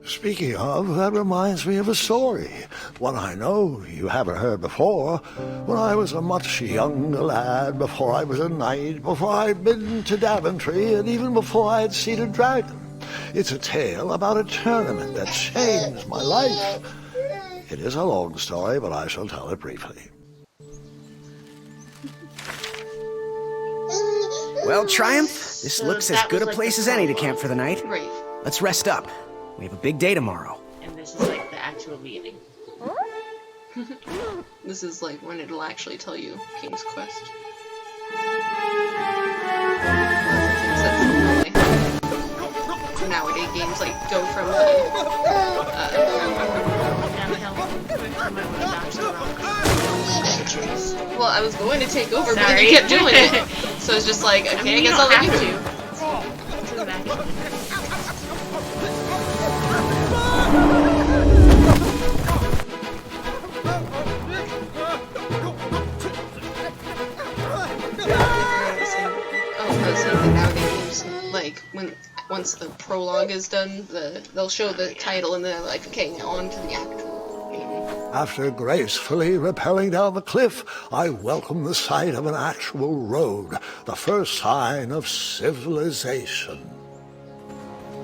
Speaking of, that reminds me of a story. One I know you haven't heard before. When I was a much younger lad, before I was a knight, before I'd been to Daventry, and even before I had seen a dragon. It's a tale about a tournament that changed my life. It is a long story, but I shall tell it briefly. Well, Triumph, this looks as good a place as any to camp for the night. Right. Let's rest up. We have a big day tomorrow. And this is like the actual beginning. This is like when it'll actually tell you King's Quest. Nowadays games like go from well, I was going to take over, but then you kept doing it. So it's just like, okay, I guess I'll let you do. Like once the prologue is done, they'll show the title and then they're like, okay, now on to the actual game. After gracefully rappelling down the cliff, I welcomed the sight of an actual road, the first sign of civilization.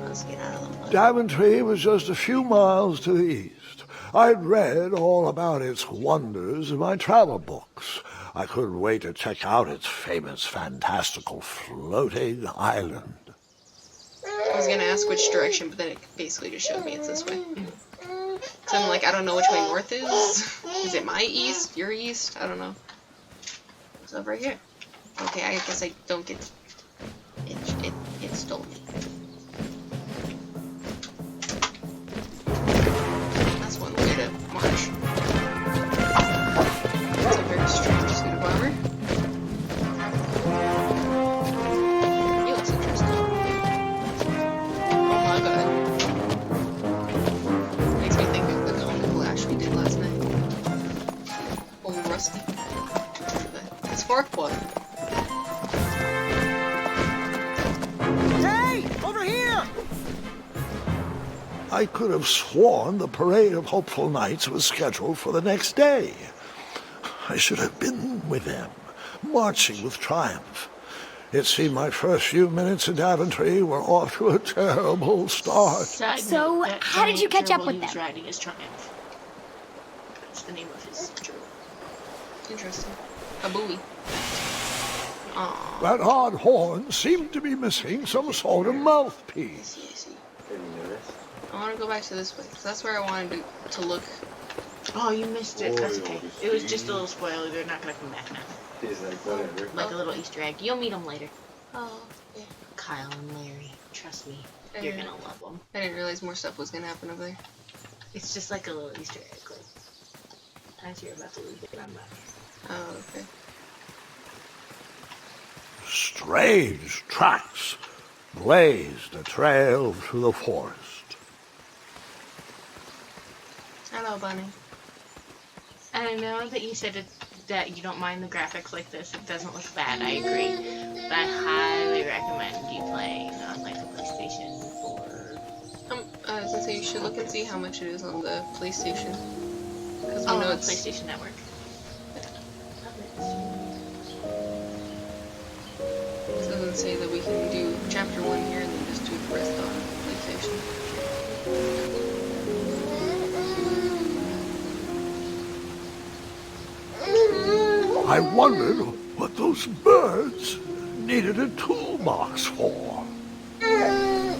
Let's get out of the mud. Daventry was just a few miles to the east. I'd read all about its wonders in my travel books. I couldn't wait to check out its famous, fantastical floating island. I was gonna ask which direction, but then it basically just showed me it's this way. So I'm like, I don't know which way north is. Is it my east? Your east? I don't know. It's over here. Okay, I guess I don't get... It stole me. That's one way to march. That's a very strange suit of armor. He looks interesting. Oh my god. Makes me think of the comic flash we did last night. Old Rusty. It's Farquaad. Hey! Over here! I could have sworn the parade of hopeful knights was scheduled for the next day. I should have been with them, marching with triumph. It seemed my first few minutes in Daventry were off to a terrible start. So, how did you catch up with them? He was riding his Triumph. That's the name of his gerbil. Interesting. A buoy. Aww. That odd horn seemed to be missing some sort of mouthpiece. Yes. I want to go back to this way, because that's where I wanted to look. Oh, you missed it. That's okay. It was just a little spoiler. They're not gonna come back now. He's like, whatever. Like a little Easter egg. You'll meet them later. Oh, yeah. Kyle and Larry. Trust me. You're gonna love them. I didn't realize more stuff was gonna happen over there. It's just like a little Easter egg. Like, as you're about to leave it, I'm back. Oh, okay. Strange tracks blazed a trail through the forest. Hello, Bunny. And I know that you said that you don't mind the graphics like this. It doesn't look bad. I agree. But I highly recommend you playing on like a PlayStation 4. I was gonna say you should look and see how much it is on the PlayStation. Because we Oh, know it's PlayStation Network. It doesn't say that we can do chapter 1 here and then just do the rest on PlayStation. I wondered what those birds needed a toolbox for. I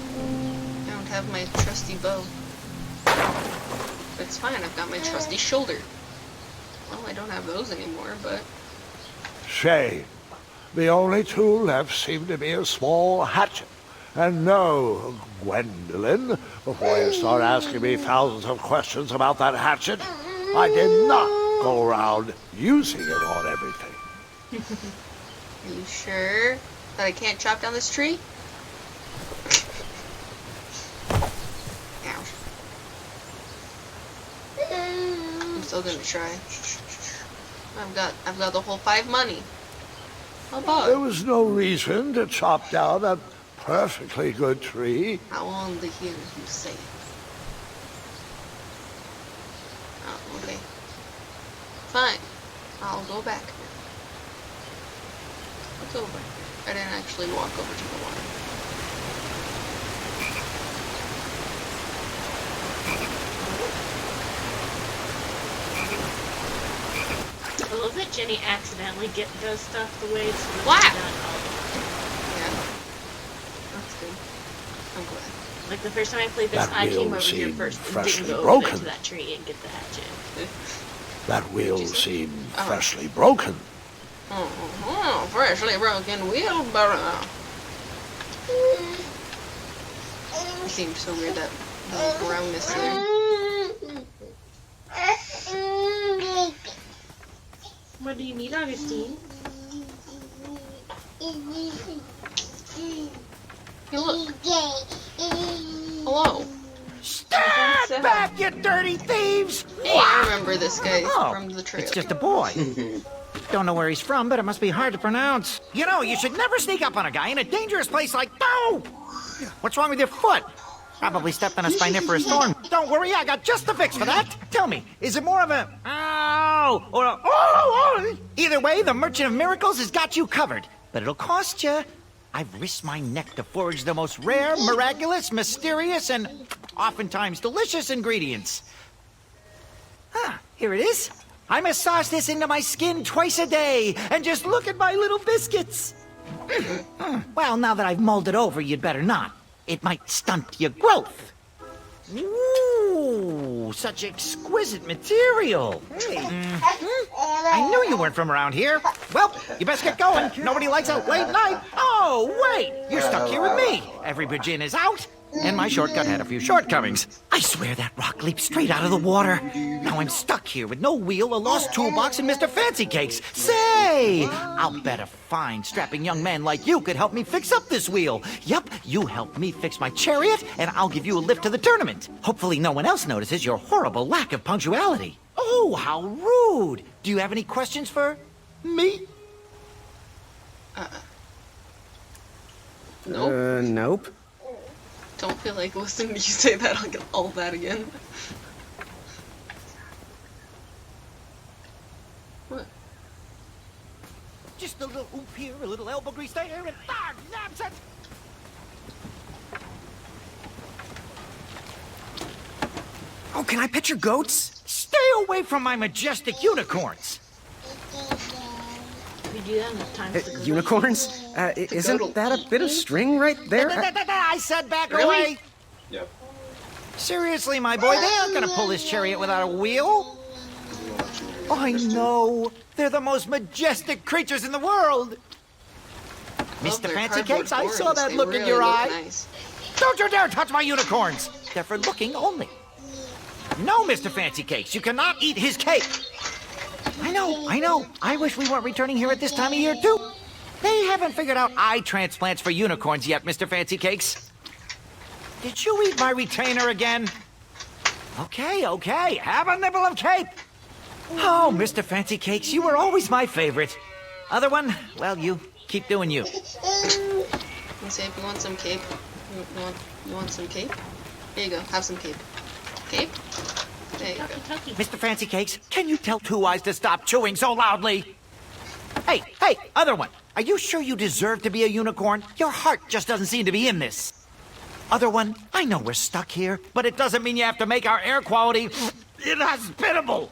don't have my trusty bow. But it's fine, I've got my trusty shoulder. Well, I don't have those anymore, but... Shame. The only tool left seemed to be a small hatchet. And no, Gwendolyn, before you start asking me thousands of questions about that hatchet, I did not go around using it on everything. Are you sure that I can't chop down this tree? Ouch. I'm still gonna try. I've got the whole 5 money. How about There was no reason to chop down that perfectly good tree. how long to hear you say? Okay. Fine. I'll go back. What's over? I didn't actually walk over to the water. I love that Jenny accidentally does stuff the way it's Wow. done. Yeah. That's good. I'm glad. Like the first time I played this, That I came wheel over here seemed first and freshly didn't go over broken. to that tree and get the hatchet. That wheel Did you say? seemed Oh. freshly broken. Oh, freshly broken wheelbarrow. It seemed so weird, that little brownness there. What do you need, Augustine? Hey, look. Hello. Stand back, you dirty thieves! Hey, I remember this guy Oh, from the trailer. it's just a boy. Don't know where he's from, but it must be hard to pronounce. You know, you should never sneak up on a guy in a dangerous place like... Oh! What's wrong with your foot? Probably stepped on a spiniferous thorn. Don't worry, I got just the fix for that. Tell me, is it more of a... Ow! Or a... Oh! Either way, the Merchant of Miracles has got you covered. But it'll cost you. I've risked my neck to forage the most rare, miraculous, mysterious, and oftentimes delicious ingredients. Ah, here it is. I massage this into my skin twice a day, and just look at my little biscuits. Well, now that I've mulled it over, you'd better not. It might stunt your growth. Ooh, such exquisite material. I knew you weren't from around here. Well, you best get going. Nobody likes a late night. Oh, wait, you're stuck here with me. Every bridge in is out, and my shortcut had a few shortcomings. I swear that rock leaped straight out of the water. Now I'm stuck here with no wheel, a lost toolbox, and Mr. Fancy Cakes. Say, I'll bet a fine, strapping young man like you could help me fix up this wheel. Yup, you help me fix my chariot, and I'll give you a lift to the tournament. Hopefully no one else notices your horrible lack of punctuality. Oh, how rude. Do you have any questions for me? Nope. Nope. Don't feel like listening to you say that all that again. What? Just a little oop here, a little elbow grease there, and nonsense! Oh, can I pet your goats? Stay away from my majestic unicorns! We do that enough times to go. Unicorns? Isn't that a bit of string right there? I said back Really? away! Yep. Seriously, my boy, they aren't gonna pull this chariot without a wheel! I know! They're the most majestic creatures in the world! Love Mr. their Fancy cardboard Cakes, I saw horns. that They look in really your look eye! Nice. Don't you dare touch my unicorns! They're for looking only. No, Mr. Fancy Cakes, you cannot eat his cake! I know. I wish we weren't returning here at this time of year, too. They haven't figured out eye transplants for unicorns yet, Mr. Fancy Cakes. Did you eat my retainer again? Okay. Have a nibble of cake. Oh, Mr. Fancy Cakes, you were always my favorite. Other one, well, you keep doing you. You say if you want some cape. You want some cape? Here you go. Have some cape. Cape? There you go. Tucky. Mr. Fancy Cakes, can you tell Two Eyes to stop chewing so loudly? Hey, other one. Are you sure you deserve to be a unicorn? Your heart just doesn't seem to be in this. Other one, I know we're stuck here, but it doesn't mean you have to make our air quality inhospitable.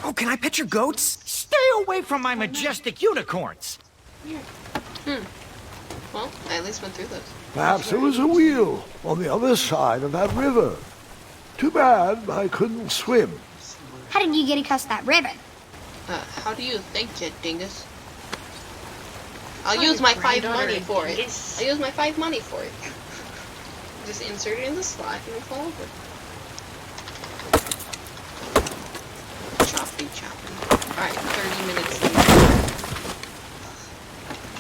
Oh, can I pet your goats? Stay away from my majestic unicorns. Well, I at least went through this. Perhaps there was a wheel on the other side of that river. Too bad I couldn't swim. How did you get across that river? How do you think, you dingus? I'll use my 5 money for it. dingus. I'll use my 5 money for it. Just insert it in the slot and it'll fall over. Choppy. Alright, 30 minutes later.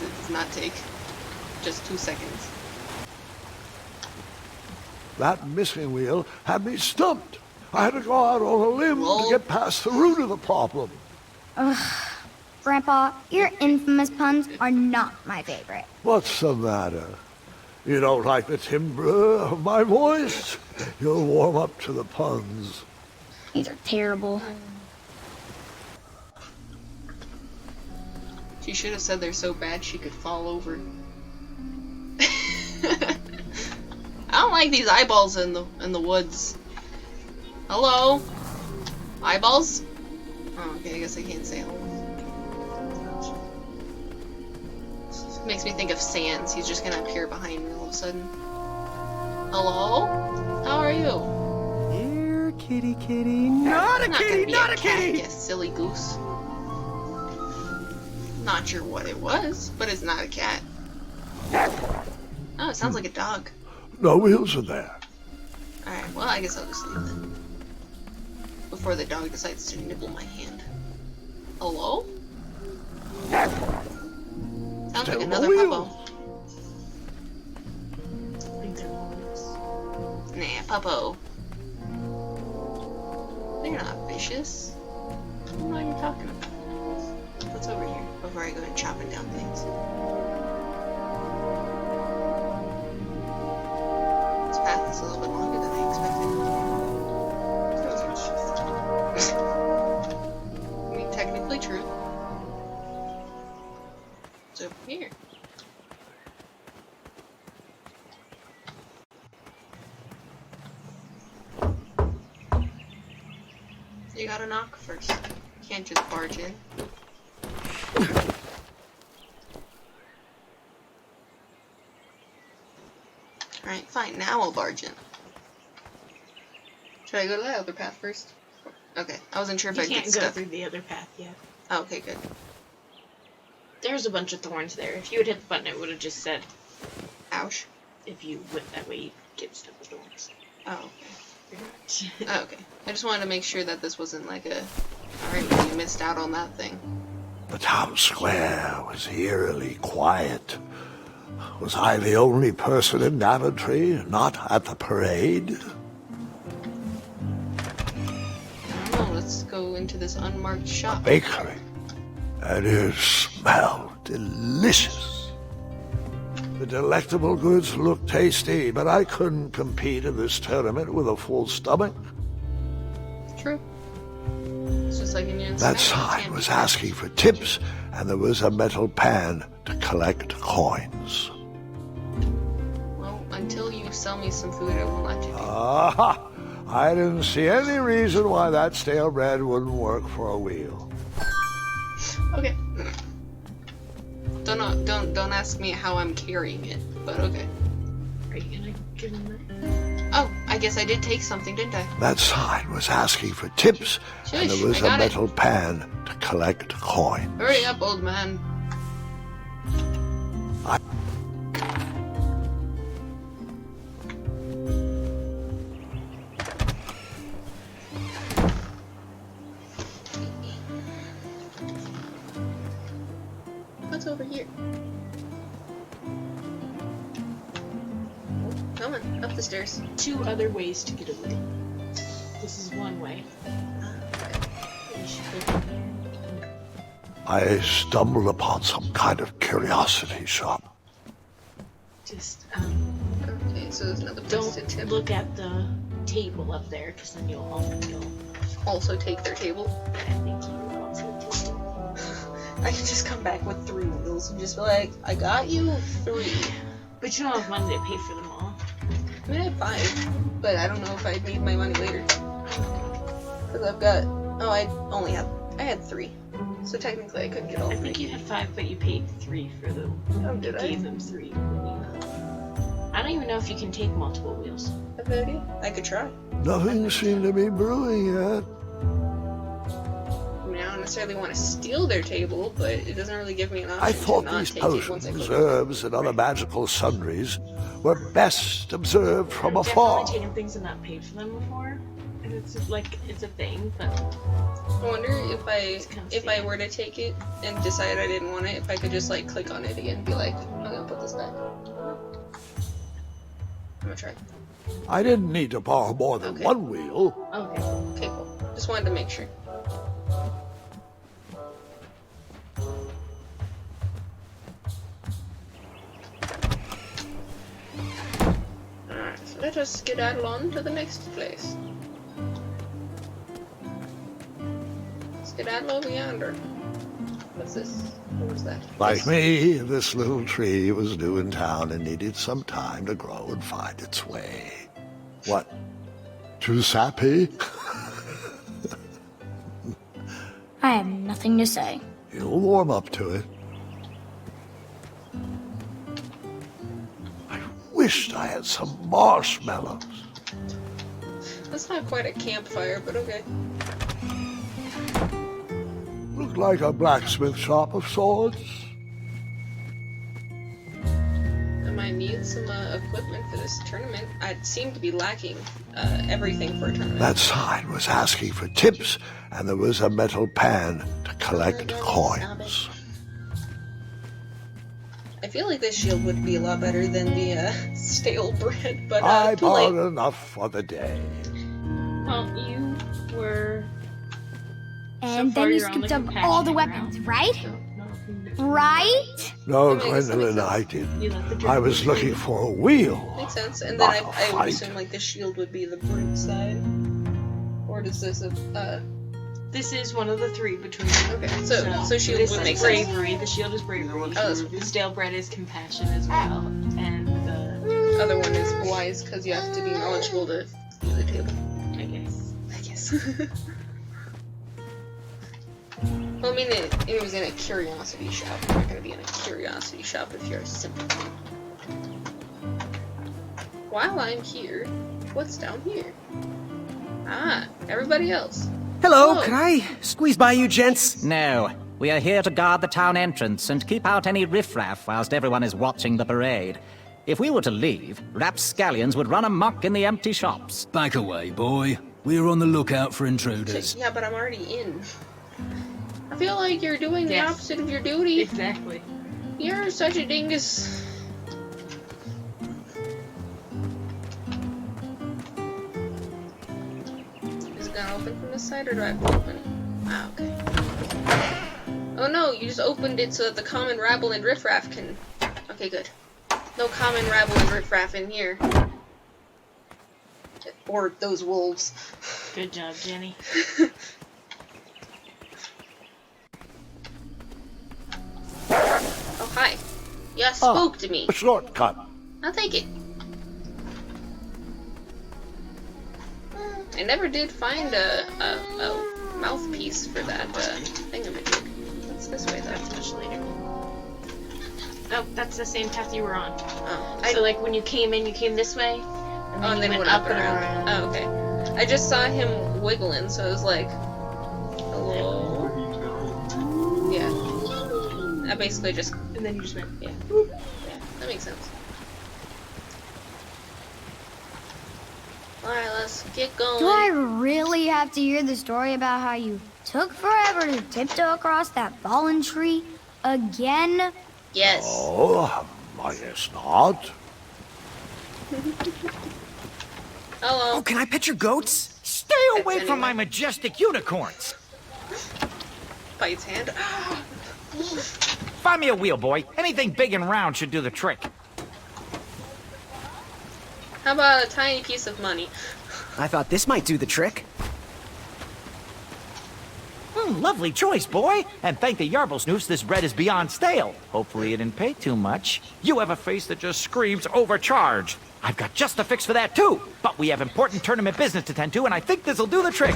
It does not take just 2 seconds. That missing wheel had me stumped. I had to go out on a limb to get past the root of the problem. Grandpa, your infamous puns are not my favorite. What's the matter? You don't like the timbre of my voice? You'll warm up to the puns. These are terrible. She should have said they're so bad she could fall over. I don't like these eyeballs in the woods. Hello? Eyeballs? Oh, okay, I guess I can't say hello. Makes me think of Sans. He's just gonna appear behind me all of a sudden. Hello? How are you? Here, kitty, kitty. Not a Not kitty, gonna be not a a cat, kitty. you silly goose. Not sure what it was, but it's not a cat. Oh, it sounds like a dog. No wheels in there. Alright, well, I guess I'll just leave then. Before the dog decides to nibble my hand. Hello? Sounds Still like no another wheels. puppo. I think they're wolves. Nah, puppo. They're not vicious. What are you talking about? What's over here before I go and chopping down things? This path is a little bit longer than I expected. I mean, technically true. It's over here. You gotta knock first. Can't just barge in. Alright, fine. Now I'll barge in. Should I go to that other path first? Okay, I wasn't sure if You I'd get can't go stuck. through the other path yet. Oh, okay, good. There's a bunch of thorns there. If you had hit the button, it would have just said, Ouch. if you went that way, you'd get stuck with thorns. Oh, Pretty much. okay. Oh, okay. I just wanted to make sure that this wasn't like a... Alright, well, you missed out on that thing. The town square was eerily quiet. Was I the only person in Daventry not at the parade? I don't know, let's go into this unmarked shop. Bakery. And it smelled delicious. The delectable goods looked tasty, but I couldn't compete in this tournament with a full stomach. True. It's just like in your That sign was asking for tips, and there was a metal pan to collect coins. Well, until you sell me some food, I won't let you do. Aha! I didn't see any reason why that stale bread wouldn't work for a wheel. Okay. Don't ask me how I'm carrying it, but okay. Are you gonna give him that? Oh, I guess I did take something, didn't I? That sign was asking for tips, and Shush, there was I a got it. metal pan to collect coins. Hurry up, old man. What's over here? Come on, up the stairs. 2 other ways to get away. This is one way. You should go in there. I stumbled upon some kind of curiosity shop. Just, Okay, so there's another place to don't tip. look at the table up there, because then you'll Also take their table. I think you will also take it. I can just come back with 3 wheels and just be like, I got you 3. But you don't have money to pay for them all. I mean, I have 5, but I don't know if I'd need my money later. Because I've got, I had 3. So technically I couldn't get all I 3. think you had 5, but you paid 3 for them. Oh, You did I? gave them 3. I don't even know if you can take multiple wheels. Have no idea. I could try. Nothing seemed to be brewing yet. I mean, I don't necessarily want to steal their table, but it doesn't really give me an option I thought to not these take it once I potions, click. herbs, and other magical sundries were best observed from I've afar. definitely taken things and not paid for them before. And it's like, it's a thing, but I wonder It's kind of if I sad. were to take it and decide I didn't want it, if I could just like click on it again and be like, I'm gonna put this back. I'm gonna try. I didn't need to borrow more than Okay. 1 wheel. okay. Okay, cool. Just wanted to make sure. Alright, so let us skedaddle on to the next place. Skedaddle over yonder. What's this? What was that? Like me, this little tree was new in town and needed some time to grow and find its way. What? Too sappy? I have nothing to say. You'll warm up to it. I wished I had some marshmallows. That's not quite a campfire, but okay. Looked like a blacksmith shop of sorts. I might need some equipment for this tournament. I seem to be lacking everything for a tournament. That sign was asking for tips, and there was a metal pan to collect coins. I feel like this shield would be a lot better than the stale bread, but I too late. bought enough for the day. Well, you were. And So far, then you you're on scooped the up all the compassion weapons, route. right? So, Right? No, That makes Gwendolyn, sense. I didn't. You let the I was looking for a wheel. Makes sense. And then I Not a would fight. assume like this shield would be the brute side. Or does this This is one of the three between. okay. So shield this would is make sense. bravery. The shield is bravery. that's- The stale bread is compassion as well, and the Other one is wise because you have to be knowledgeable to do the table. I guess. I guess. Well, I mean, it was in a curiosity shop. You're not gonna be in a curiosity shop if you're a simpleton. While I'm here, what's down here? Ah, everybody else. Hello, Hello. can I squeeze by you gents? No, we are here to guard the town entrance and keep out any riffraff whilst everyone is watching the parade. If we were to leave, rapscallions would run amok in the empty shops. Back away, boy. We're on the lookout for intruders. Yeah, but I'm already in. I feel like you're doing the Yes. opposite of your duty. Exactly. You're such a dingus. Is it gonna open from this side, or do I have to open it? Ah, okay. Oh no, you just opened it so that the common rabble and riffraff can... Okay, good. No common rabble and riffraff in here. Or those wolves. Good job, Jenny. Oh, hi. You spooked me. A shortcut. I'll take it. I never did find a mouthpiece for that thingamajig. What's this way, though? That's much later. Oh, that's the same path you were on. Oh, So, like, when you came in, you came this way, and then you went up and around. Oh, okay. I just saw him wiggling, so I was like, hello? Yeah. I basically just, And then you just went. yeah, that makes sense. Alright, let's get going. Do I really have to hear the story about how you took forever to tiptoe across that fallen tree again? Yes. Oh, I guess not. Hello. Oh, can I pet your goats? Stay away from my majestic unicorns! Bites hand. Find me a wheel, boy. Anything big and round should do the trick. How about a tiny piece of money? I thought this might do the trick. Lovely choice, boy. And thank the Yarblesnoofs, this bread is beyond stale. Hopefully it didn't pay too much. You have a face that just screams overcharged. I've got just the fix for that, too. But we have important tournament business to tend to, and I think this'll do the trick.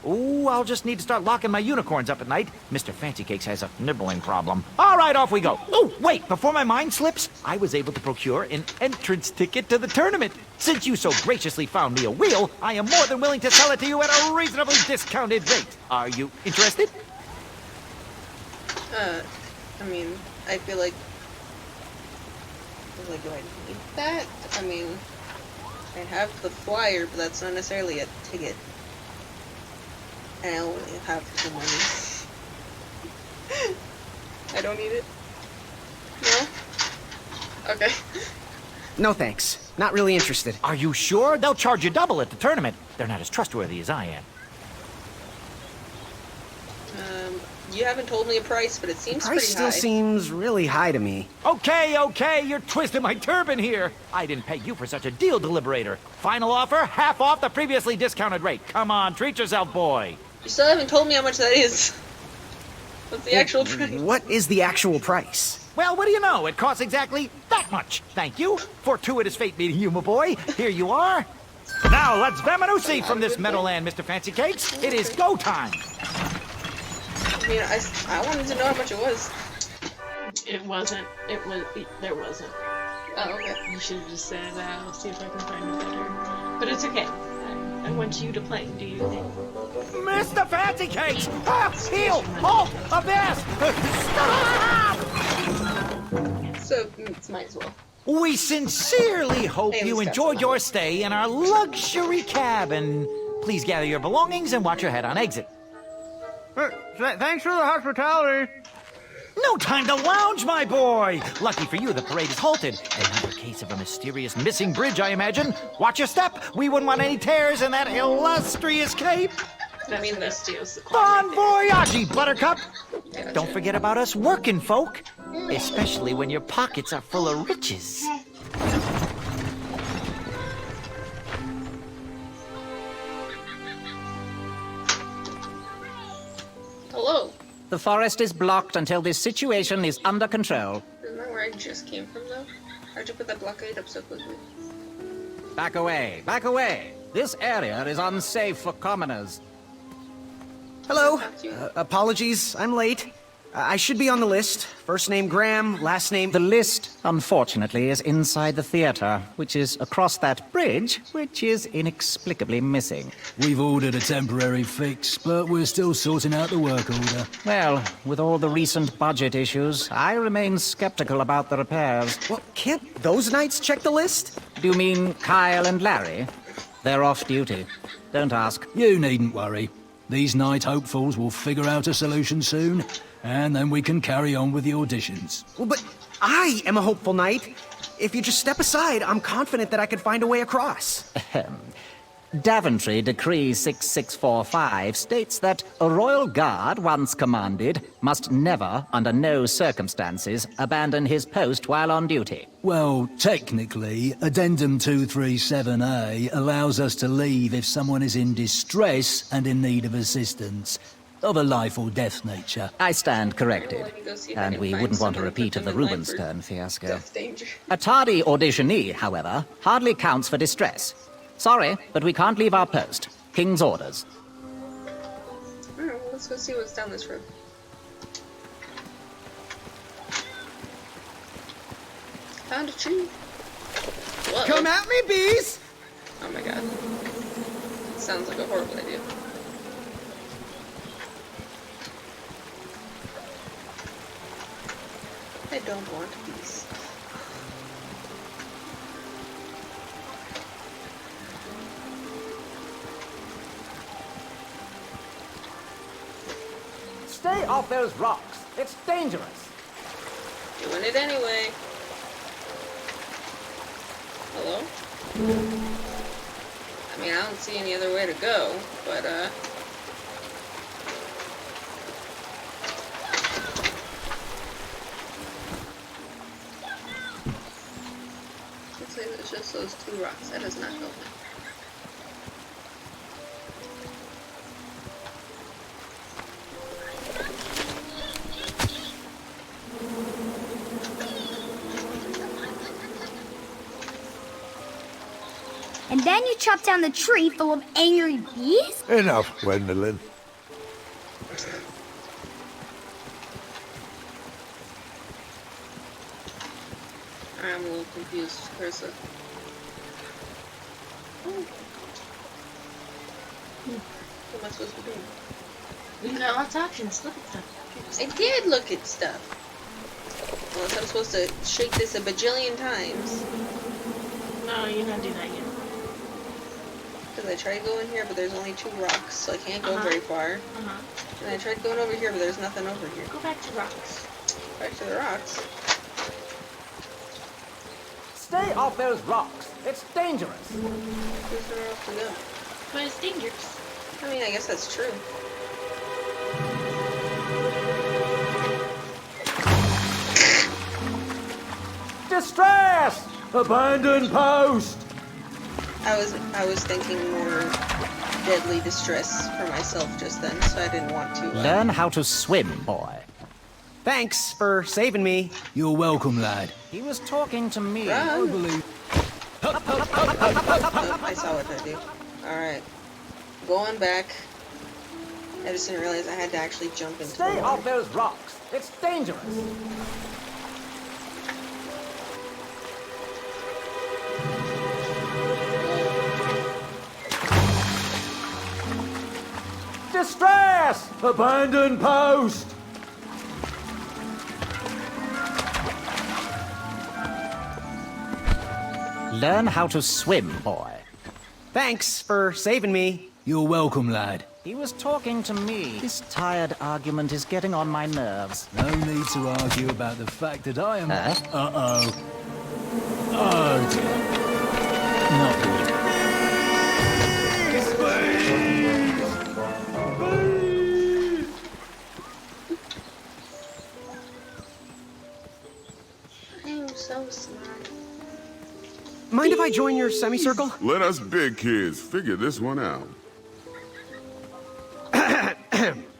Ooh, I'll just need to start locking my unicorns up at night. Mr. Fancy Cakes has a nibbling problem. All right, off we go. Oh, wait, before my mind slips, I was able to procure an entrance ticket to the tournament. Since you so graciously found me a wheel, I am more than willing to sell it to you at a reasonably discounted rate. Are you interested? I mean, I feel like, do I need that? I mean, I have the flyer, but that's not necessarily a ticket. And I only have the money. I don't need it. No? Okay. No thanks. Not really interested. Are you sure? They'll charge you double at the tournament. They're not as trustworthy as I am. You haven't told me a price, but it seems Price pretty still high. seems really high to me. Okay, you're twisting my turban here. I didn't pay you for such a deal, Deliberator. Final offer, half off the previously discounted rate. Come on, treat yourself, boy. You still haven't told me how much that is. What's the actual price? What is the actual price? Well, what do you know? It costs exactly that much. Thank you. Fortuitous fate meeting you, my boy. Here you are. Now, let's Vamanusi from this Meadowland, Mr. Fancy Cakes. It is go time. I mean, I wanted to know how much it was. It wasn't. There wasn't. Oh, okay. You should have just said, I'll see if I can find a better. But it's okay. I want you to play. Do your thing. Mr. Fancy Cakes! Ah, heel! Halt! Abyss! Stop! So, might as well. We sincerely hope Hey, you we got enjoyed some your money. stay in our luxury cabin. Please gather your belongings and watch your head on exit. Thanks for the hospitality. No time to lounge, my boy! Lucky for you, the parade is halted. Another case of a mysterious missing bridge, I imagine. Watch your step. We wouldn't want any tears in that illustrious cape. I mean, this steals the Bon climate. voyage, Buttercup! Gotcha. Don't forget about us working folk, especially when your pockets are full of riches. Hello. The forest is blocked until this situation is under control. Isn't that where I just came from, though? How'd you put that blockade up so quickly? Back away, back away. This area is unsafe for commoners. Hello. Apologies, I'm late. I should be on the list. First name Graham, last name... The list, unfortunately, is inside the theater, which is across that bridge, which is inexplicably missing. We've ordered a temporary fix, but we're still sorting out the work order. Well, with all the recent budget issues, I remain skeptical about the repairs. Well, can't those knights check the list? Do you mean Kyle and Larry? They're off duty. Don't ask. You needn't worry. These night hopefuls will figure out a solution soon, and then we can carry on with the auditions. Well, but I am a hopeful knight. If you just step aside, I'm confident that I could find a way across. Daventry Decree 6645 states that a royal guard, once commanded, must never, under no circumstances, abandon his post while on duty. Well, technically, Addendum 237A allows us to leave if someone is in distress and in need of assistance, of a life or death nature. I stand corrected. Let me go see if I And can we find wouldn't want a someone to repeat put of the them in line for Rubenstern fiasco. Death danger. A tardy auditionee, however, hardly counts for distress. Sorry, but we can't leave our post. King's orders. Alright, well, let's go see what's down this road. Found a tree. Whoa. Come at me, bees! Oh my god. Sounds like a horrible idea. I don't want peace. Stay off those rocks. It's dangerous. Doing it anyway. Hello? I mean, I don't see any other way to go, but, looks like there's just those two rocks. That does not help me. And then you chop down the tree full of angry bees? Enough, Gwendolyn. I'm a little confused. Where's the... Oh. What am I supposed to do? We've got lots of options. Look at stuff. I did look at stuff. Unless I'm supposed to shake this a bajillion times. No, you're not doing that yet. Because I tried going here, but there's only two rocks, so I can't go very far. Uh-huh. And I tried going over here, but there's nothing over here. Go back to rocks. Back to the rocks. Stay off those rocks. It's dangerous. There's nowhere else to go. But it's dangerous. I mean, I guess that's true. Distress! Abandon post! I was thinking more deadly distress for myself just then, so I didn't want to. Learn how to swim, boy. Thanks for saving me. You're welcome, lad. He was talking to me. Run. Oh, I saw what that did. Alright. Going back. I just didn't realize I had to actually jump into the Stay water. off those rocks. It's dangerous. Distress! Abandoned post! Learn how to swim, boy. Thanks for saving me. You're welcome, lad. He was talking to me. This tired argument is getting on my nerves. No need to argue about the fact that I am... Huh? Uh-oh. Oh, dear. Not good. I'm so smart. Mind if I join your semicircle? Let us big kids figure this one out.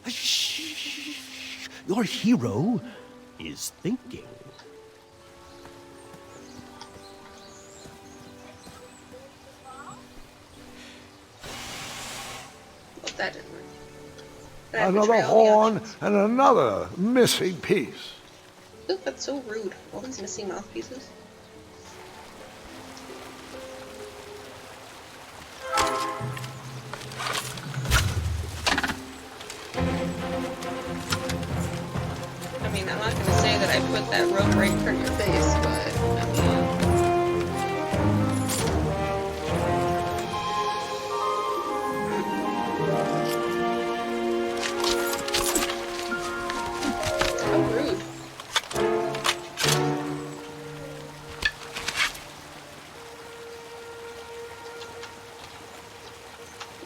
Shh. Your hero is thinking. Well, that didn't work. Did I Another betray all the horn options? and another missing piece. Ooh, that's so rude. All these missing mouthpieces. I mean, I'm not gonna say that I put that rope right in front of your face, but I mean, how rude.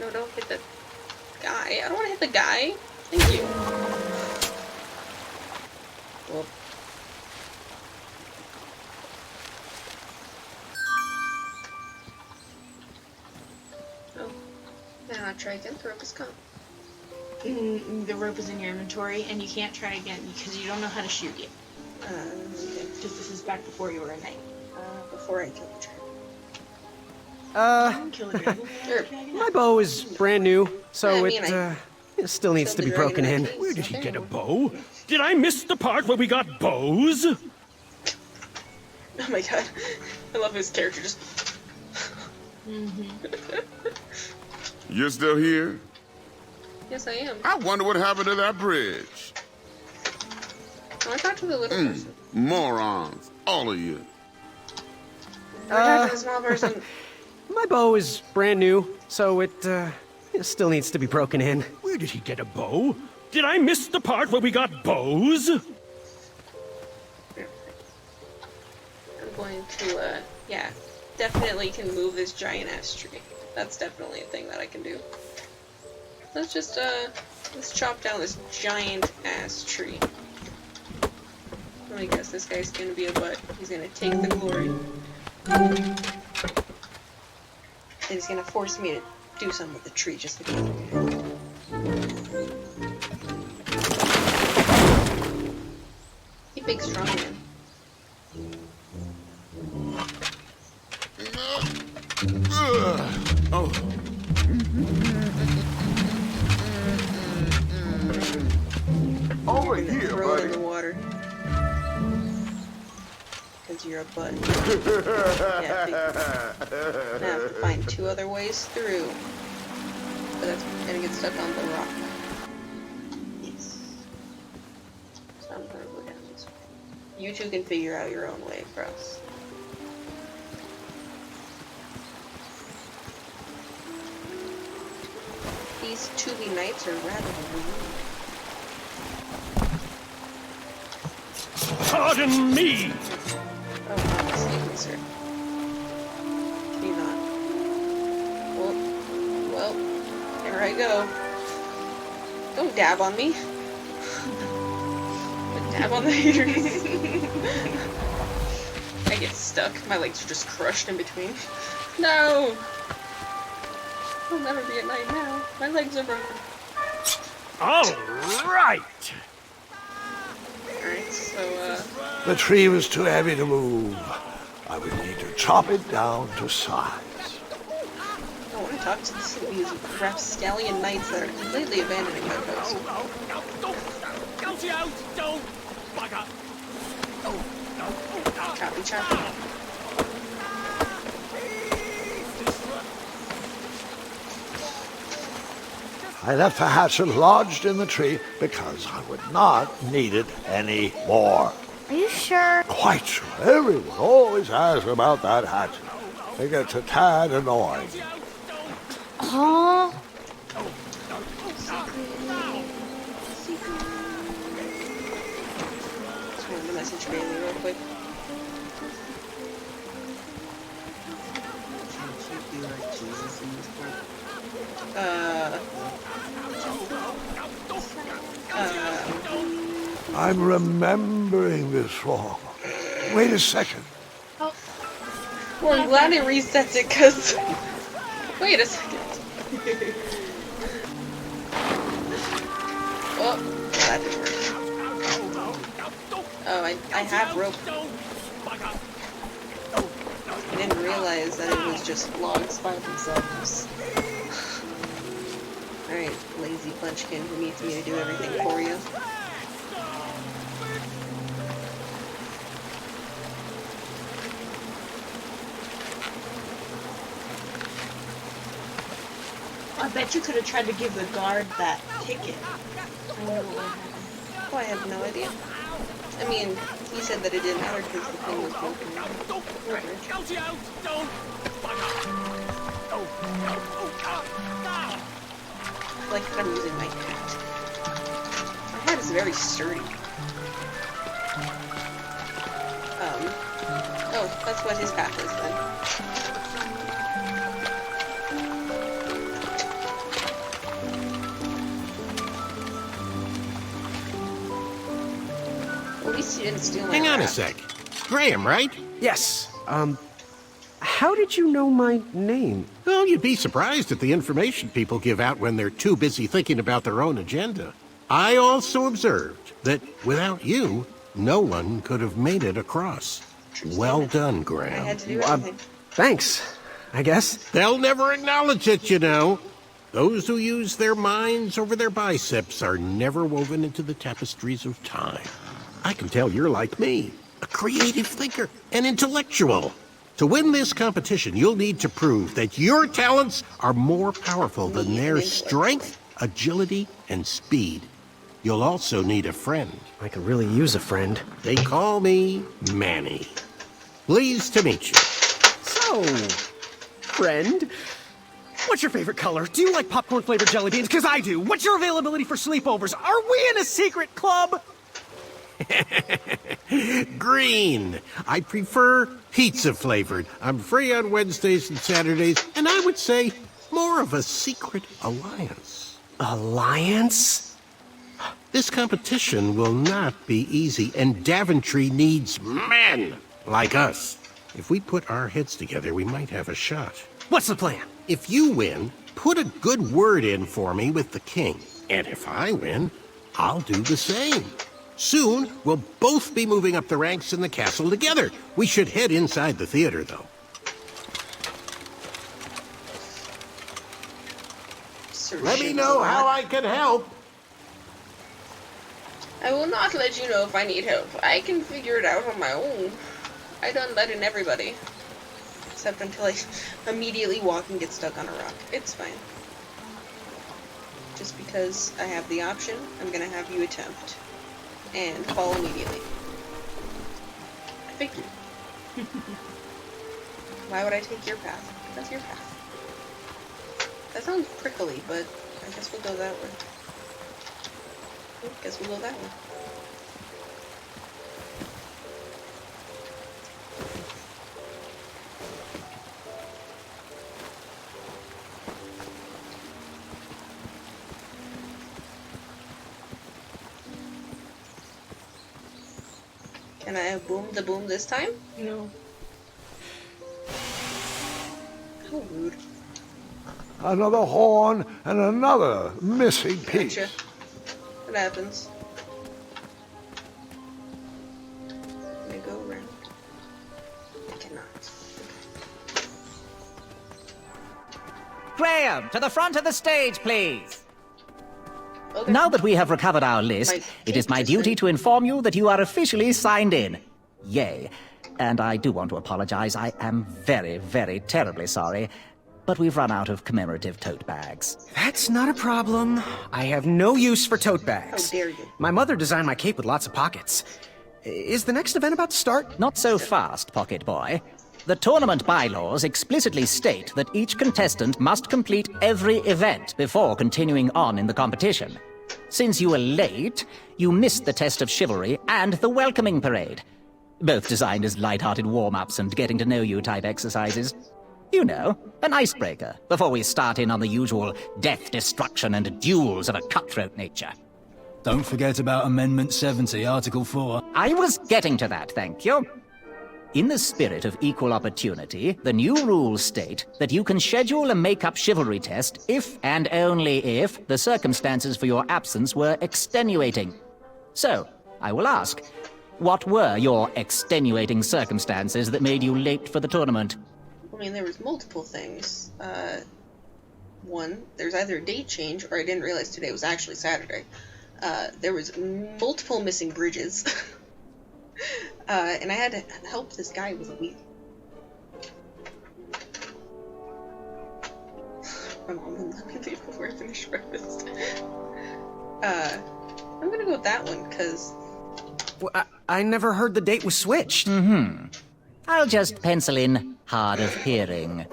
No, don't hit the guy. I don't want to hit the guy. Thank you. Well. Oh. Then I'll try again. The rope is gone. The rope is in your inventory, and you can't try again because you don't know how to shoot yet. Okay. Because this is back before you were a knight. Before I kill the dragon. Kill a dragon. My bow is brand new, so I mean, it still needs to be broken in. Where did he get a Bow? Did I miss the part where we got bows? Oh my god. I love his character just. You're still here? Yes, I am. I wonder what happened to that bridge. I want to talk to the little person. Morons. All of you. I want to talk to the small person. My bow is brand new, so it still needs to be broken in. Where did he get a bow? Did I miss the part where we got bows? I'm going to, yeah, definitely can move this giant ass tree. That's definitely a thing that I can do. Let's just, let's chop down this giant ass tree. Let me guess, this guy's gonna be a butt. He's gonna take the glory. And he's gonna force me to do something with the tree just to get it. You big strong man. Oh. Over And then here, throw it in buddy. the water. Because you're a butt. Yeah, I have to find 2 other ways through. But that's gonna get stuck on the rock. Yes. So I'm gonna go down this way. You two can figure out your own way across. These 2B knights are rather rude. Pardon me! Oh, excuse me, sir. Can you not? Well, here I go. Don't dab on me. Dab on the haters. I get stuck. My legs are just crushed in between. No! It'll never be at night now. My legs are broken. All right. Alright, so, The tree was too heavy to move. I would need to chop it down to size. I want to talk to these rapscallion knights that are completely abandoning their post. Choppy choppy. I left the hatchet lodged in the tree because I would not need it any more. Are you sure? Quite sure. Everyone always asks about that hatchet. It gets a tad annoying. Oh, Just wanted to message Bailey real quick. I'm remembering this wrong. Wait a second. Well, I'm glad it resets it, cause... Wait a second. Oh, that didn't work. Oh, I have rope. I didn't realize that it was just logs by themselves. Alright, lazy punchkin who needs me to do everything for you. I bet you could have tried to give the guard that ticket. I wonder what would happen. Oh, I have no idea. I mean, he said that it didn't matter because the thing was broken. Right. Like that I'm using my hat. My hat is very sturdy. Oh, that's what his path is then. At least you didn't steal my Hang on a raft. sec. Graham, right? Yes. How did you know my name? Well, you'd be surprised at the information people give out when they're too busy thinking about their own agenda. I also observed that without you, no one could have made it across. Well done, I Graham. had to do everything. Thanks, I guess. They'll never acknowledge it, you know. Those who use their minds over their biceps are never woven into the tapestries of time. I can tell you're like me, a creative thinker, an intellectual. To win this competition, you'll need to prove that your talents are more powerful than their strength, agility, and speed. You'll also need a friend. I could really use a friend. They call me Manny. Pleased to meet you. So, friend, what's your favorite color? Do you like popcorn-flavored jelly beans? Because I do. What's your availability for sleepovers? Are we in a secret club? Green. I prefer pizza flavored. I'm free on Wednesdays and Saturdays, and I would say more of a secret alliance. Alliance? This competition will not be easy, and Daventry needs men like us. If we put our heads together, we might have a shot. What's the plan? If you win, put a good word in for me with the king. And if I win, I'll do the same. Soon, we'll both be moving up the ranks in the castle together. We should head inside the theater, though. Let me know how I can help. I will not let you know if I need help. I can figure it out on my own. I done let in everybody. Except until I immediately walk and get stuck on a rock. It's fine. Just because I have the option, I'm gonna have you attempt. And fall immediately. I figured. Why would I take your path? That's your path. That sounds prickly, but I guess we'll go that way. Guess we'll go that way. Can I have boom the boom this time? No. How rude. another horn, and another missing piece. Gotcha. What happens? Can I go around? I cannot. Graham, to the front of the stage, please. Okay. Now that we have recovered our list, it is my duty to inform you that you are officially signed in. Yay. And I do want to apologize. I am very, very terribly sorry. But we've run out of commemorative tote bags. That's not a problem. I have no use for tote bags. How dare you. My mother designed my cape with lots of pockets. Is the next event about to start? Not so fast, Pocket Boy. The tournament bylaws explicitly state that each contestant must complete every event before continuing on in the competition. Since you were late, you missed the test of chivalry and the welcoming parade. Both designed as light-hearted warm-ups and getting-to-know-you type exercises. You know, an icebreaker, before we start in on the usual death, destruction, and duels of a cutthroat nature. Don't forget about Amendment 70, Article 4. I was getting to that, thank you. In the spirit of equal opportunity, the new rules state that you can schedule a make-up chivalry test if and only if the circumstances for your absence were extenuating. So, I will ask, what were your extenuating circumstances that made you late for the tournament? I mean, there was multiple things. One, there's either a date change, or I didn't realize today was actually Saturday. There was multiple missing bridges. And I had to help this guy with a wheel. My mom wouldn't let me leave before I finished breakfast. I'm gonna go with that one, because... Well, I never heard the date was switched. I'll just pencil in hard of hearing.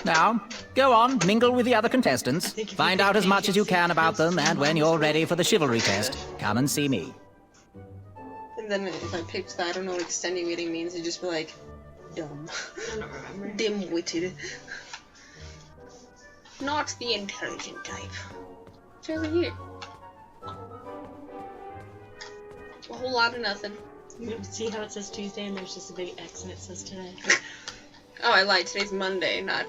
Now, go on, mingle with the other contestants. Find out as much as you can about them, and when you're ready for the chivalry test, come and see me. And then if I picked that, I don't know what extenuating means, it'd just be like, dumb. I don't remember. Dim-witted. Not the intelligent type. What's over here? A whole lot of nothing. You see how it says Tuesday and there's just a big X and it says today? Oh, I lied. Today's Monday, not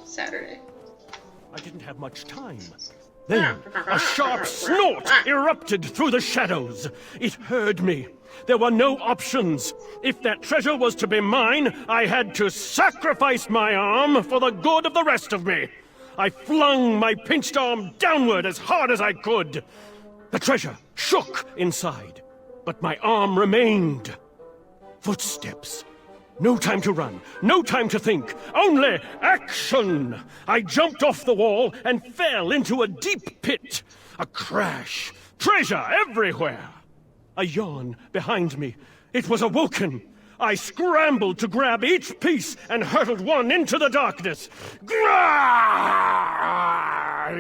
Saturday. I didn't have much time. Then, a sharp snort erupted through the shadows. It heard me. There were no options. If that treasure was to be mine, I had to sacrifice my arm for the good of the rest of me. I flung my pinched arm downward as hard as I could. The treasure shook inside, but my arm remained. Footsteps. No time to run, no time to think, only action! I jumped off the wall and fell into a deep pit. A crash. Treasure everywhere. A yawn behind me. It was awoken. I scrambled to grab each piece and hurled one into the darkness. Grrrr!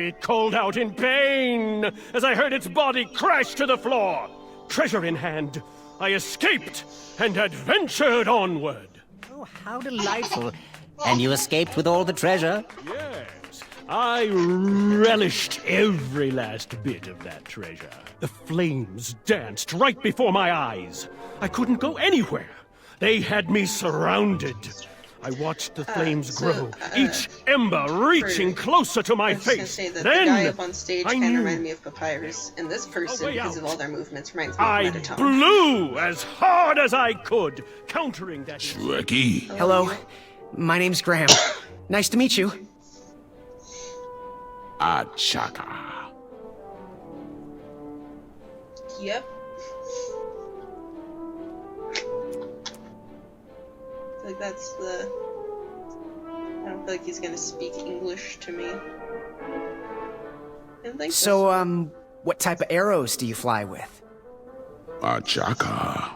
It called out in pain as I heard its body crash to the floor. Treasure in hand, I escaped and adventured onward. Oh, how delightful. And you escaped with all the treasure? Yes, I relished every last bit of that treasure. The flames danced right before my eyes. I couldn't go anywhere. They had me surrounded. I watched the flames grow, each ember reaching closer to my face. Say that Then the guy up on stage I kind of knew. reminded me of Papyrus, and this person, way because out. of all their movements, reminds me I of Metatone. blew as hard as I could, countering that. Suki. Hello, my name's Graham. Nice to meet you. Achaka. Yep. I feel like that's the... I don't feel like he's gonna speak English to me. I don't think So, what type of arrows do you fly with? Achaka.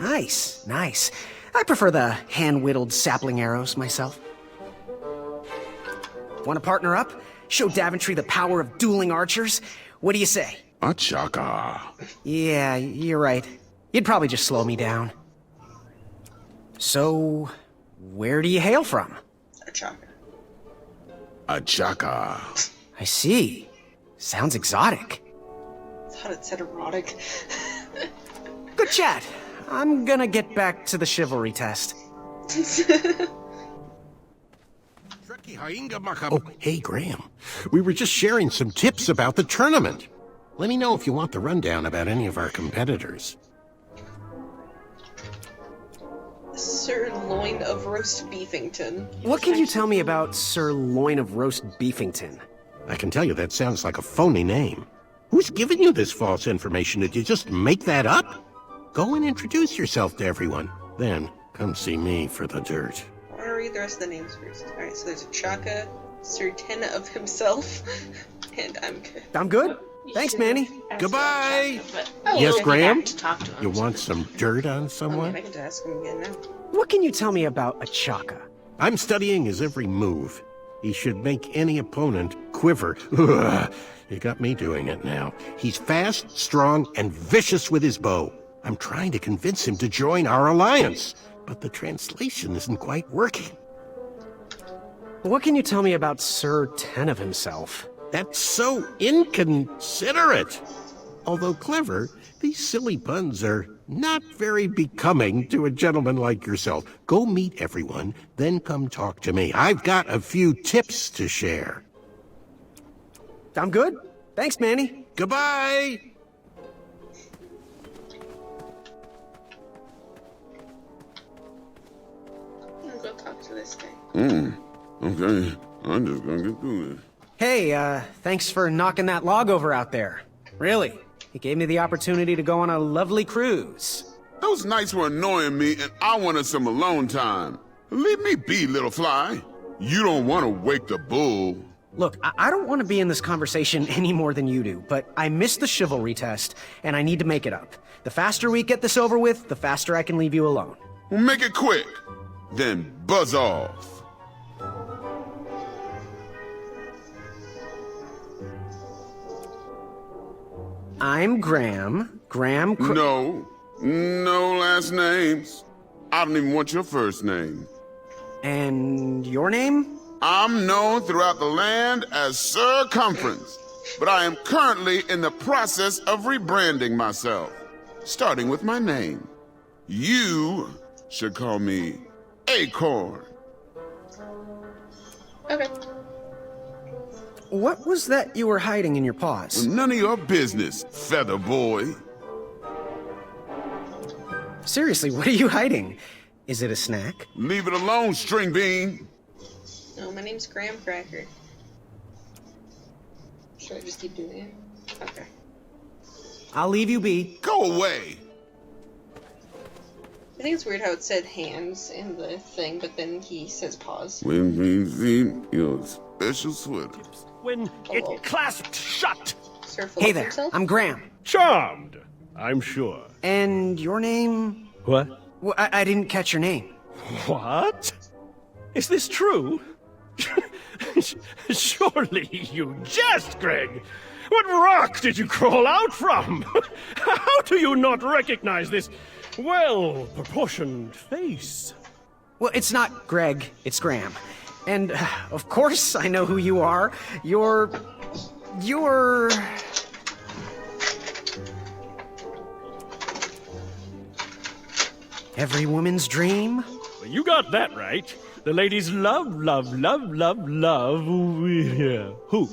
Nice, nice. I prefer the hand-whittled sapling arrows myself. Want to partner up? Show Daventry the power of dueling archers? What do you say? Achaka. Yeah, you're right. You'd probably just slow me down. So, where do you hail from? Achaka. Achaka. I see. Sounds exotic. I thought it said erotic. Good chat. I'm gonna get back to the chivalry test. Oh, hey, Graham. We were just sharing some tips about the tournament. Let me know if you want the rundown about any of our competitors. Sirloin of roast beefington. What can you tell me about Sirloin of Roast Beefington? I can tell you that sounds like a phony name. Who's giving you this false information? Did you just make that up? Go and introduce yourself to everyone. Then, come see me for the dirt. I want to read the rest of the names first. Alright, so there's a Chaka, Sir Ten of himself, and I'm good. I'm good. Thanks, Manny. Goodbye. But Yes, you Graham? have to talk to him. You want some dirt on I someone? can ask him again now. What can you tell me about a Chaka? I'm studying his every move. He should make any opponent quiver. Ugh, you got me doing it now. He's fast, strong, and vicious with his bow. I'm trying to convince him to join our alliance, but the translation isn't quite working. What can you tell me about Sir Ten of himself? That's so inconsiderate. Although clever, these silly puns are not very becoming to a gentleman like yourself. Go meet everyone, then come talk to me. I've got a few tips to share. I'm good. Thanks, Manny. Goodbye! I'm gonna go talk to this guy. Okay, I'm just gonna get through this. Hey, thanks for knocking that log over out there. Really, it gave me the opportunity to go on a lovely cruise. Those nights were annoying me, and I wanted some alone time. Leave me be, little fly. You don't want to wake the bull. Look, I don't want to be in this conversation any more than you do, but I missed the chivalry test, and I need to make it up. The faster we get this over with, the faster I can leave you alone. Well, make it quick. Then buzz off. I'm Graham. No last names. I don't even want your first name. And your name? I'm known throughout the land as Circumference, but I am currently in the process of rebranding myself, starting with my name. You should call me Acorn. Okay. What was that you were hiding in your paws? None of your business, Feather Boy. Seriously, what are you hiding? Is it a snack? Leave it alone, String Bean. No, my name's Graham Cracker. Should I just keep doing it? Okay. I'll leave you be. Go away. I think it's weird how it said hands in the thing, but then he says paws. When we see your special sweater. When it clasped shut. Sir Hey Philip there, himself? I'm Graham. Charmed, I'm sure. And your name? What? Well, I didn't catch your name. What? Is this true? Surely you jest, Greg. What rock did you crawl out from? How do you not recognize this well-proportioned face? Well, it's not Greg, it's Graham. And, of course, I know who you are. You're... every woman's dream? Well, you got that right. The ladies love. Yeah. Who?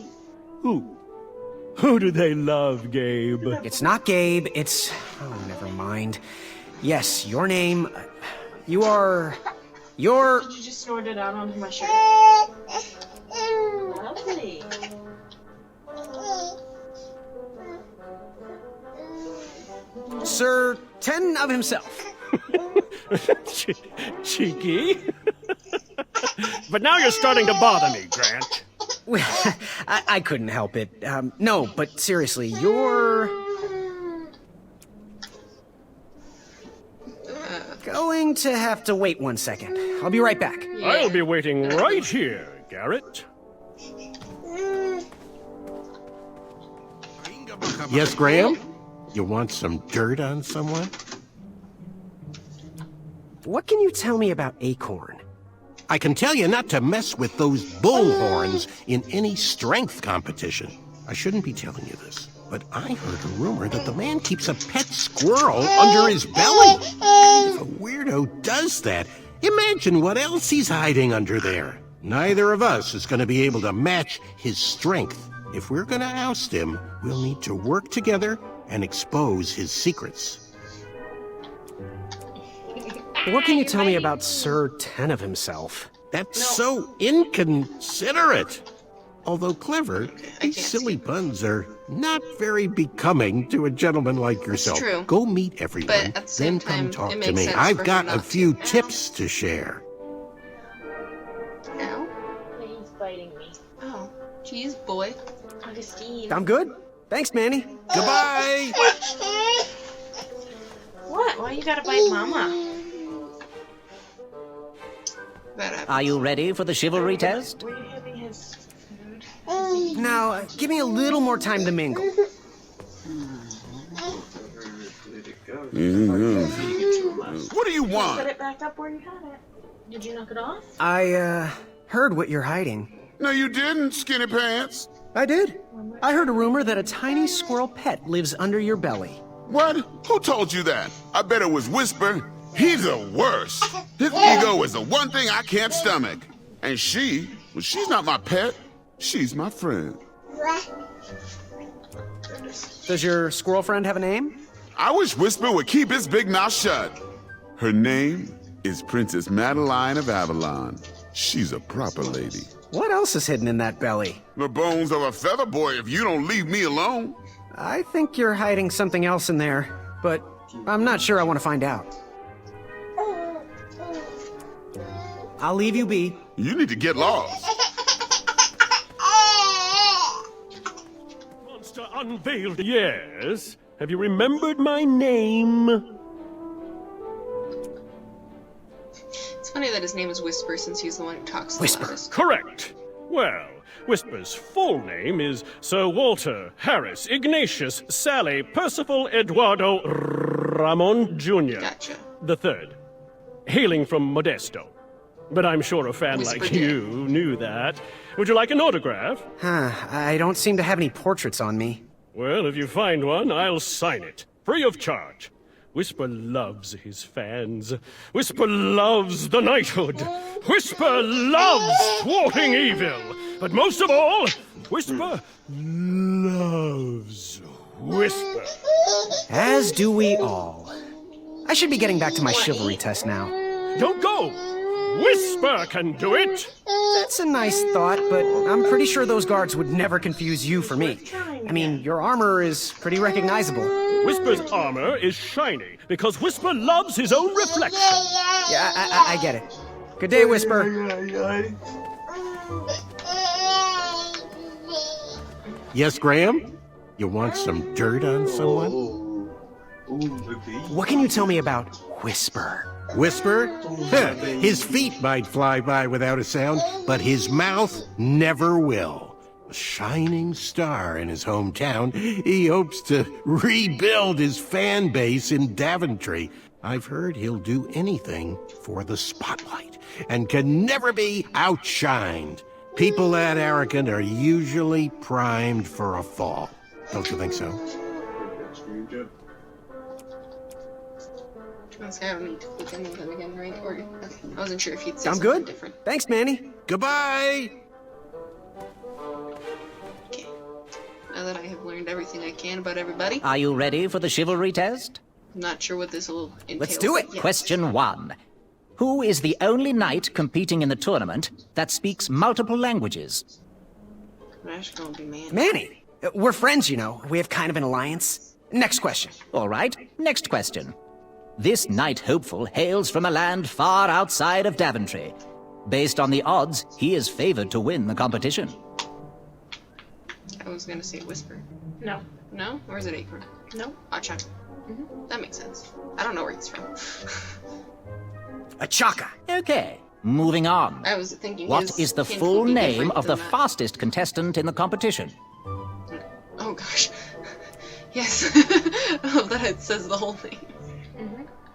Who do they love, Gabe? It's not Gabe, it's... oh, never mind. Yes, your name... you're... Did you just snort it out onto my shirt? Lovely. Sir Ten of himself. Cheeky. But now you're starting to bother me, Grant. Well, I couldn't help it. No, but seriously, you're... going to have to wait 1 second. I'll be right back. I'll be waiting right here, Garrett. Yes, Graham? You want some dirt on someone? What can you tell me about Acorn? I can tell you not to mess with those bullhorns in any strength competition. I shouldn't be telling you this, but I heard a rumor that the man keeps a pet squirrel under his belly. If a weirdo does that, imagine what else he's hiding under there. Neither of us is going to be able to match his strength. If we're going to oust him, we'll need to work together and expose his secrets. What can you tell me about Sir Ten of himself? That's so inconsiderate. Although clever, I these can't silly see. puns are not very becoming to a gentleman like yourself. true. Go meet everyone, But at the same then come time, talk it to makes me. sense I've for got him a not few to. tips to share. Ow. He's biting me. Oh. Jeez, boy. Augustine. I'm good. Thanks, Manny. Goodbye! What? Why you gotta bite Mama? That happens. Are you ready for the chivalry test? Were you having his food? Now, give me a little more time to mingle. What do you Put want? it back up where you had it. Did you knock it off? I, heard what you're hiding. No, you didn't, skinny pants. I did. I heard a rumor that a tiny squirrel pet lives under your belly. What? Who told you that? I bet it was Whisper. He's the worst. His ego is the one thing I can't stomach. And she's not my pet. She's my friend. Does your squirrel friend have a name? I wish Whisper would keep his big mouth shut. Her name is Princess Madeline of Avalon. She's a proper lady. What else is hidden in that belly? The bones of a feather boy if you don't leave me alone. I think you're hiding something else in there, but I'm not sure I want to find out. I'll leave you be. You need to get lost. Monster unveiled. Yes. Have you remembered my name? It's funny that his name is Whisper since he's the one who talks the Whisper. loudest. Correct. Well, Whisper's full name is Sir Walter Harris Ignatius Sally Percival Eduardo Ramon Jr. Gotcha. the third, hailing from Modesto. But I'm sure a fan Whisper like did. you knew that. Would you like an autograph? I don't seem to have any portraits on me. Well, if you find one, I'll sign it, free of charge. Whisper loves his fans. Whisper loves the knighthood. Whisper loves thwarting evil. But most of all, Whisper loves Whisper. As do we all. I should be getting back to my chivalry test now. Don't go! Whisper can do it! That's a nice thought, but I'm pretty sure those guards would never confuse you for me. I mean, your armor is pretty recognizable. Whisper's armor is shiny because Whisper loves his own reflection. Yeah, I get it. Good day, Whisper. Yes, Graham? You want some dirt on someone? What can you tell me about Whisper? Whisper? Heh, his feet might fly by without a sound, but his mouth never will. A shining star in his hometown, he hopes to rebuild his fan base in Daventry. I've heard he'll do anything for the spotlight and can never be outshined. People that arrogant are usually primed for a fall. Don't you think so? Honestly, I don't need to look any of them again, right? Or okay. I wasn't sure if you'd say I'm something good. different. Thanks, Manny. Goodbye! Okay. Now that I have learned everything I can about everybody, Are you ready for the chivalry test? I'm not sure what this will entail. Let's do it. but yes. Question 1. Who is the only knight competing in the tournament that speaks multiple languages? That's gonna be man. Manny. We're friends, you know. We have kind of an alliance. Next question. All right, next question. This knight hopeful hails from a land far outside of Daventry. Based on the odds, he is favored to win the competition. I was gonna say Whisper. No. No? Or is it Acorn? No. Achaka. That makes sense. I don't know where he's from. A Chaka. Okay, moving on. I was thinking What his is the hint full would be name different of the than that. fastest contestant in the competition? Oh gosh. Yes. I love that it says the whole thing.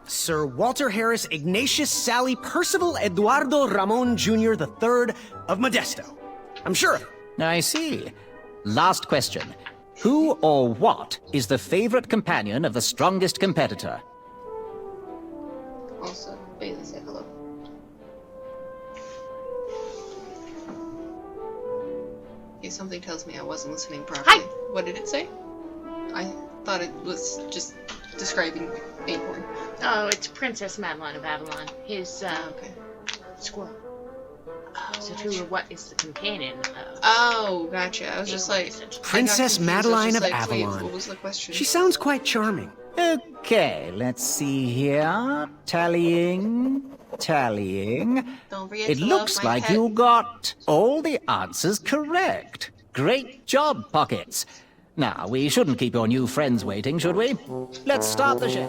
Sir Walter Harris Ignatius Sally Percival Eduardo Ramon Jr. the Third of Modesto. I'm sure of it. I see. Last question. Who or what is the favorite companion of the strongest competitor? Also, Bailey said hello. Okay, something tells me I wasn't listening properly. Hi! What did it say? I thought it was just describing Acorn. Oh, it's Princess Madeline of Avalon. His, Okay. squirrel. So who or what is the companion of... Oh, gotcha. I was just like... Princess Madeline of Avalon. What was the question? She sounds quite charming. Okay, let's see here. Tallying. Don't forget It to looks love my like pet. you got all the answers correct. Great job, Pockets. Now, we shouldn't keep your new friends waiting, should we? Let's start the show.